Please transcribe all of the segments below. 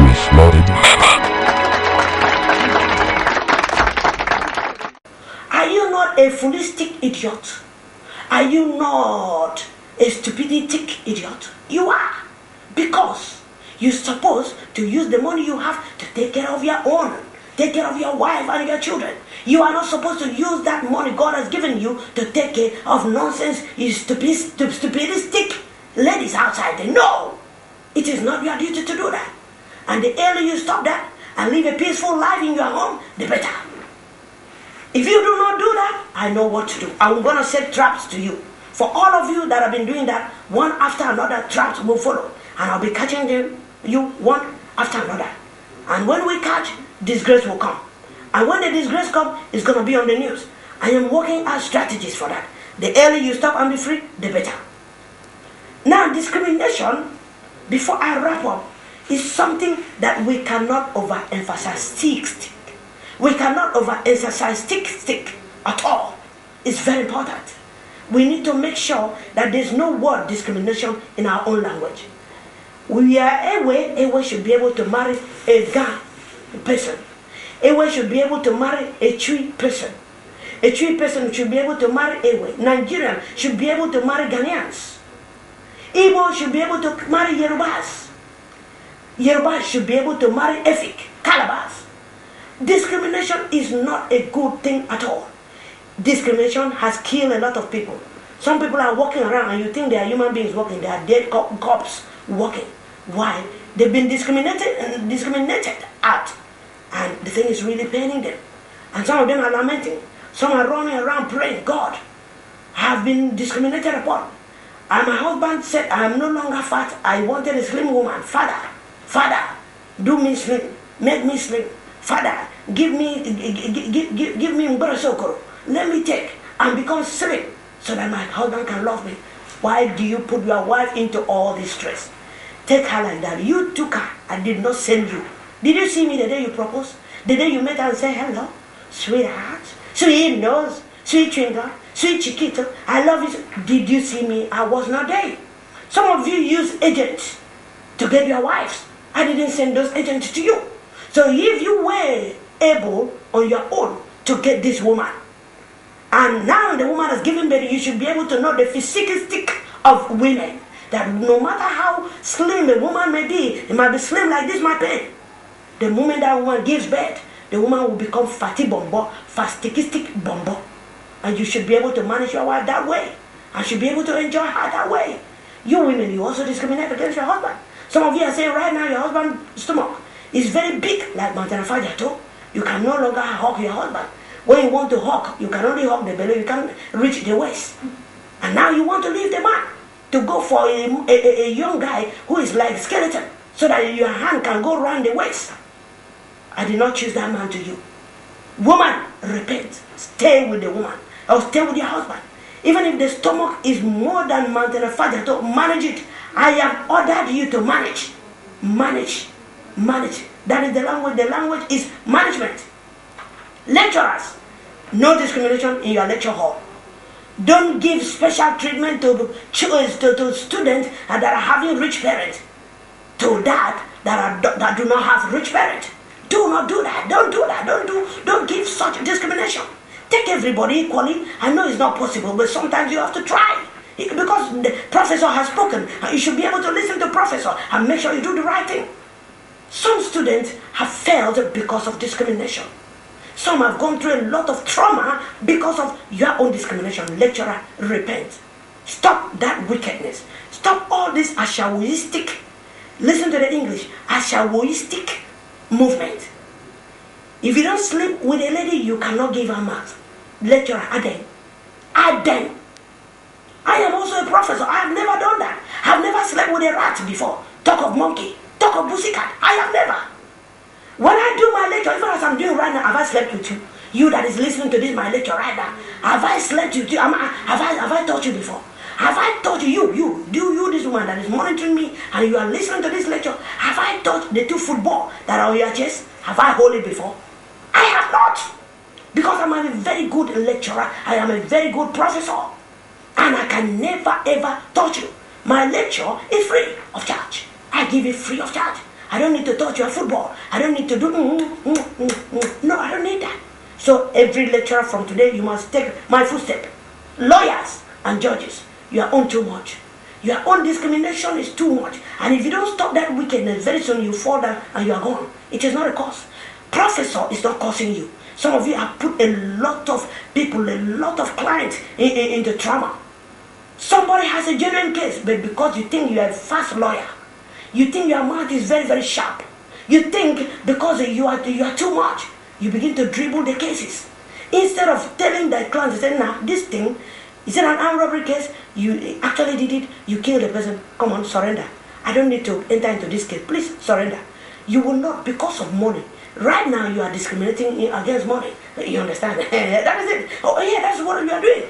Miss Loaded Mama. Are you not a foolistic idiot? Are you not a stupiditic idiot? You are. Because you're supposed to use the money you have to take care of your own. Take care of your wife and your children. You are not supposed to use that money God has given you to take care of nonsense, you stupidistic ladies outside there. No! It is not your duty to do that. And the earlier you stop that and live a peaceful life in your home, the better. If you do not do that, I know what to do. I'm going to set traps to you. For all of you that have been doing that, one after another, traps will follow. And I'll be catching you one after another. And when we catch, disgrace will come. And when the disgrace comes, it's going to be on the news. I am working out strategies for that. The earlier you stop and be free, the better. Now, discrimination, before I wrap up, is something that we cannot overemphasize. We cannot overemphasize stick at all. It's very important. We need to make sure that there's no word discrimination in our own language. We are Ewe should be able to marry a guy person. Ewe should be able to marry a Chui person. A Chui person should be able to marry Ewe. Nigerian should be able to marry Ghanaians. Igbo should be able to marry Yorubas. Yorubas should be able to marry Efik, Calabas. Discrimination is not a good thing at all. Discrimination has killed a lot of people. Some people are walking around and you think they are human beings walking. They are dead cops walking. Why? They've been discriminated at. And the thing is really paining them. And some of them are lamenting. Some are running around praying, God, I have been discriminated upon. And my husband said, I am no longer fat. I wanted a slim woman. Father, do me slim. Make me slim. Father, give me Mbarasokoro. Let me take and become slim so that my husband can love me. Why do you put your wife into all this stress? Take her like that. You took her. I did not send you. Did you see me the day you proposed? The day you met her and said, hello, sweetheart, sweet nose, sweet twinkle, sweet chiquito, I love you. Did you see me? I was not there. Some of you use agents to get your wives. I didn't send those agents to you. So if you were able on your own to get this woman, and now the woman has given birth, you should be able to know the physique of women. That no matter how slim a woman may be, it might be slim like this, my pen. The moment that woman gives birth, the woman will become fatty bombo, fastikistic bombo. And you should be able to manage your wife that way. And should be able to enjoy her that way. You women, you also discriminate against your husband. Some of you are saying right now your husband's stomach is very big, like Mountain Fajato. You can no longer hug your husband. When you want to hug, you can only hug the belly, you can't reach the waist. And now you want to leave the man to go for a young guy who is like a skeleton, so that your hand can go around the waist. I did not choose that man to you. Woman, repent. Stay with the woman. Or stay with your husband. Even if the stomach is more than Mountain of Father, to manage it. I have ordered you to manage. Manage. That is the language. The language is management. Lecturers, no discrimination in your lecture hall. Don't give special treatment to students that are having rich parents. To that do not have rich parents. Do not do that. Don't do that. Don't give such discrimination. Take everybody equally. I know it's not possible, but sometimes you have to try. Because the professor has spoken. You should be able to listen to the professor and make sure you do the right thing. Some students have failed because of discrimination. Some have gone through a lot of trauma because of your own discrimination. Lecturer, repent. Stop that wickedness. Stop all this ashawoistic, listen to the English, ashawoistic movement. If you don't sleep with a lady, you cannot give her mouth. Lecturer, add them. I am also a professor. I have never done that. I have never slept with a rat before. Talk of monkey. Talk of pussycat. I have never. When I do my lecture, even as I'm doing right now, have I slept with you? You that is listening to this, my lecture right now. Have I slept with you? Have I taught you before? Have I taught you, this woman that is monitoring me, and you are listening to this lecture, have I taught the two football that are on your chest? Have I hold it before? I have not. Because I'm a very good lecturer. I am a very good professor. And I can never ever touch you. My lecture is free of charge. I give it free of charge. I don't need to touch your football. I don't need to do No, I don't need that. So every lecturer from today, you must take my footstep. Lawyers and judges, you are on too much. Your own discrimination is too much. And if you don't stop that wickedness, very soon you fall down and you are gone. It is not a cause. Professor is not causing you. Some of you have put a lot of people, a lot of clients into trauma. Somebody has a genuine case, but because you think you are a fast lawyer, you think your mouth is very, very sharp, you think because you are too much, you begin to dribble the cases. Instead of telling the client, say, now this thing, is it an armed robbery case? You actually did it, you killed the person. Come on, surrender. I don't need to enter into this case. Please surrender. You will not, because of money. Right now you are discriminating against money. You understand? That is it. Oh yeah, that's what you are doing.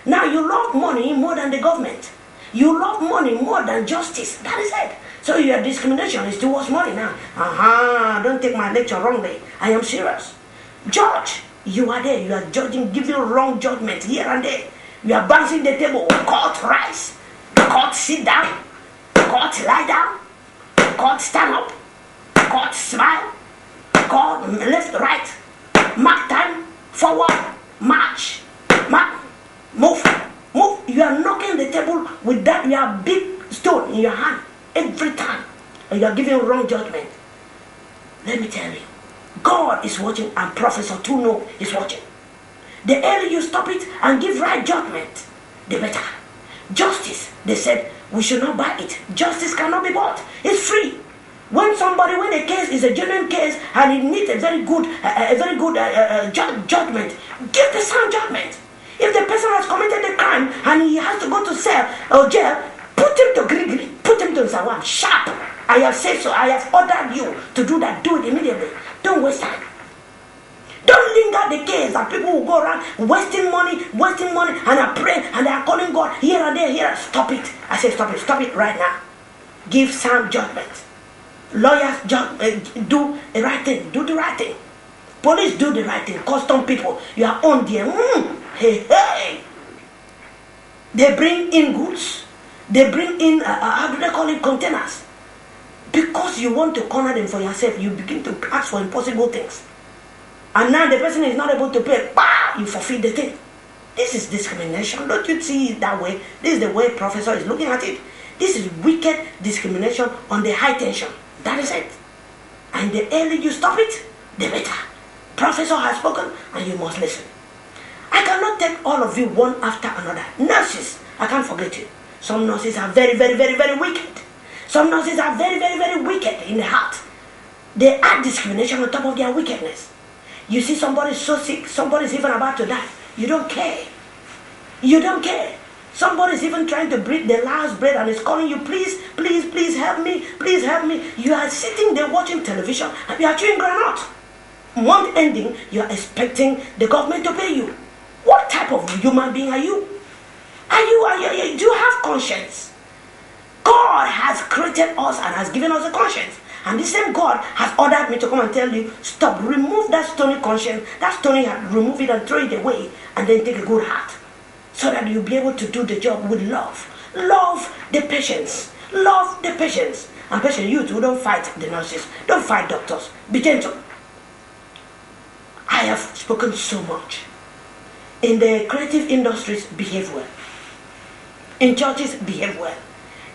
Now you love money more than the government. You love money more than justice. That is it. So your discrimination is towards money now. Don't take my lecture wrongly. I am serious. Judge, you are there. You are judging, giving wrong judgment here and there. You are bouncing the table. Court rise. Court sit down. Court lie down. Court stand up. Court smile. Court left, right. Mark time. Forward. March. Mark. Move. Move. You are knocking the table with that your big stone in your hand every time. And you are giving wrong judgment. Let me tell you. God is watching and Professor Tuno is watching. The earlier you stop it and give right judgment, the better. Justice, they said, we should not buy it. Justice cannot be bought. It's free. When a case is a genuine case and it needs a very good judgment, give the sound judgment. If the person has committed a crime and he has to go to cell or jail, put him to Grigri, put him to Zawam, sharp. I have said so. I have ordered you to do that. Do it immediately. Don't waste time. Don't linger the case that people will go around wasting money, and are praying and they are calling God here and there, here. Stop it. I say stop it right now. Give sound judgment. Lawyers do the right thing. Do the right thing. Police do the right thing. Custom people, you are on there. Hey. They bring in goods. They bring in, how do they call it, containers. Because you want to corner them for yourself, you begin to ask for impossible things. And now the person is not able to pay. Bah! You forfeit the thing. This is discrimination. Don't you see it that way? This is the way Professor is looking at it. This is wicked discrimination on the high tension. That is it. And the earlier you stop it, the better. Professor has spoken and you must listen. I cannot take all of you one after another. Nurses, I can't forget you. Some nurses are very, very, very, very wicked. Some nurses are very, very, very wicked in the heart. They add discrimination on top of their wickedness. You see somebody is so sick, somebody is even about to die. You don't care. You don't care. Somebody is even trying to breathe the last breath and is calling you, please, please, please help me, please help me. You are sitting there watching television and you are chewing granite. Month ending, you are expecting the government to pay you. What type of human being are you? Do you have conscience? God has created us and has given us a conscience. And the same God has ordered me to come and tell you, stop, remove that stony conscience, that stony heart, remove it and throw it away, and then take a good heart. So that you'll be able to do the job with love. Love the patients. Love the patients. And patient, you too, don't fight the nurses. Don't fight doctors. Be gentle. I have spoken so much. In the creative industries, behave well. In churches, behave well.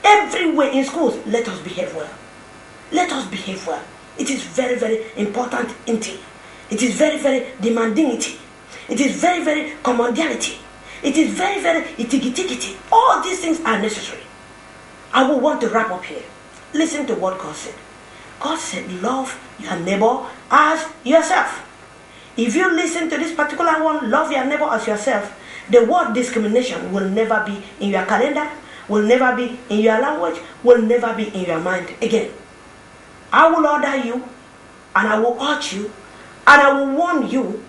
Everywhere in schools, let us behave well. Let us behave well. It is very, very important in tea. It is very, very demanding. It is very, very commonality. It is very, very itigity. All these things are necessary. I will want to wrap up here. Listen to what God said. God said, love your neighbor as yourself. If you listen to this particular one, love your neighbor as yourself, the word discrimination will never be in your calendar, will never be in your language, will never be in your mind again. I will order you, and I will urge you, and I will warn you,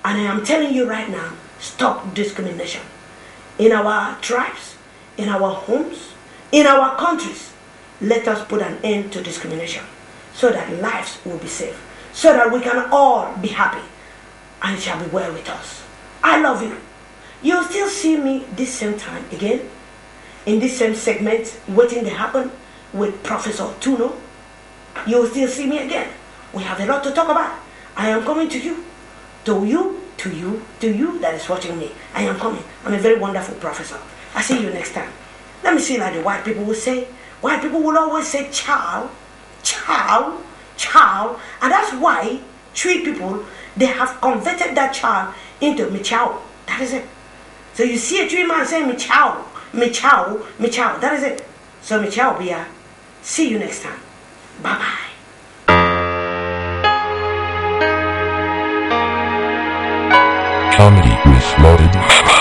and I am telling you right now, stop discrimination. In our tribes, in our homes, in our countries, let us put an end to discrimination so that lives will be safe, so that we can all be happy, and it shall be well with us. I love you. You'll still see me this same time again, in this same segment, waiting to happen with Professor Tuno. You will still see me again. We have a lot to talk about. I am coming to you. To you, to you, to you that is watching me. I am coming. I'm a very wonderful professor. I'll see you next time. Let me see like the white people will say. White people will always say child, child, child. And that's why Tree people, they have converted that child into me chow. That is it. So you see a Tree man saying me chow, me chow, me chow. That is it. So me chow be. See you next time. Bye bye. Comedy with Loaded Mama.